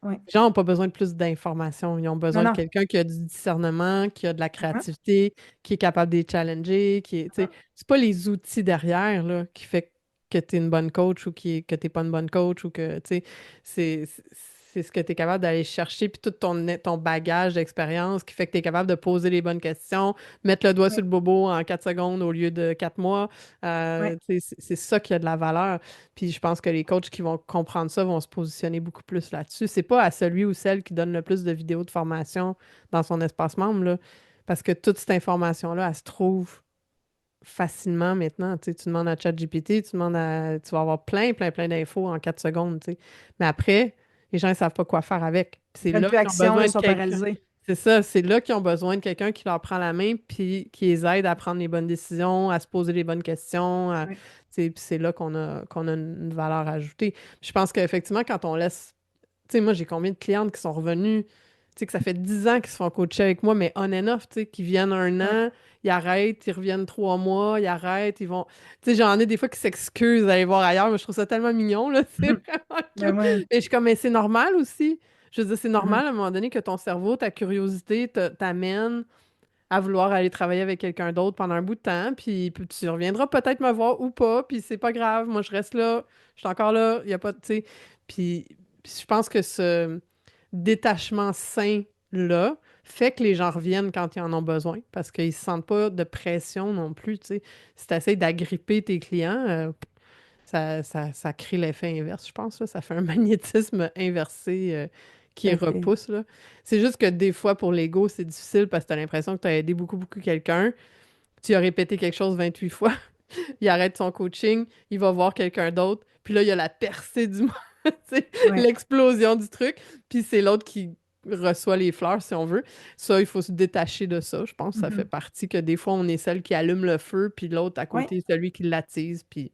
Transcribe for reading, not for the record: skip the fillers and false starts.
Oui. Les gens n'ont pas besoin de plus d'informations. Ils ont Non, besoin de non. quelqu'un qui a du discernement, qui a de la Mhm. créativité, qui est capable de les challenger, qui est, tu sais, Mhm. c'est pas les outils derrière, là, qui fait que tu es une bonne coach ou que tu n'es pas une bonne coach ou que, tu sais, c'est, c'est c'est ce que tu es capable d'aller chercher, puis tout ton bagage d'expérience qui fait que tu es capable de poser les bonnes questions, mettre le doigt Oui. sur le bobo en 4 secondes au lieu de 4 mois. Oui. Tu sais, c'est ça qui a de la valeur. Puis je pense que les coachs qui vont comprendre ça vont se positionner beaucoup plus là-dessus. C'est pas à celui ou celle qui donne le plus de vidéos de formation dans son espace membre, là, parce que toute cette information-là, elle se trouve facilement maintenant. Tu sais, tu demandes à ChatGPT, tu vas avoir plein, plein, plein d'infos en 4 secondes, tu sais. Mais après, les gens ne savent pas quoi faire avec. Puis Ils c'est prennent là plus qu'ils ont action, besoin ils de sont quelqu'un. paralysés. C'est ça, c'est là qu'ils ont besoin de quelqu'un qui leur prend la main puis qui les aide à prendre les bonnes décisions, à se poser les bonnes questions. Oui. Tu sais, puis c'est là qu'on a une valeur ajoutée. Puis je pense qu'effectivement, quand on laisse tu sais, moi, j'ai combien de clientes qui sont revenues, tu sais, que ça fait 10 ans qu'ils se font coacher avec moi, mais on and off, tu sais, qui viennent un Oui. an, ils arrêtent, ils reviennent 3 mois, ils arrêtent, ils vont. Tu sais, j'en ai des fois qui s'excusent d'aller voir ailleurs, mais je trouve ça tellement mignon, là, c'est Mhm. vraiment Ben cute. oui. Mais je suis comme, mais c'est normal aussi. Je veux dire, c'est Mhm. normal à un moment donné que ton cerveau, ta curiosité t'amène à vouloir aller travailler avec quelqu'un d'autre pendant un bout de temps, puis tu reviendras peut-être me voir ou pas, puis c'est pas grave, moi je reste là, je suis encore là, il y a pas, tu sais, puis, puis je pense que ce détachement sain-là fait que les gens reviennent quand ils en ont besoin, parce qu'ils se sentent pas de pression non plus, tu sais. Si tu essaies d'agripper tes clients, ça crée l'effet inverse, je pense, là. Ça fait un magnétisme inversé Tout qui à fait. repousse, là. C'est juste que des fois, pour l'ego, c'est difficile parce que tu as l'impression que tu as aidé beaucoup, beaucoup quelqu'un. Tu as répété quelque chose 28 fois, il arrête son coaching, il va voir quelqu'un d'autre, puis là, il y a la percée du monde, tu sais, Oui. l'explosion du truc, puis c'est l'autre qui reçoit les fleurs, si on veut. Ça, il faut se détacher de ça. Je pense que ça fait Mhm. partie que des fois, on est celle qui allume le feu, puis l'autre à Oui. côté, celui qui l'attise, puis...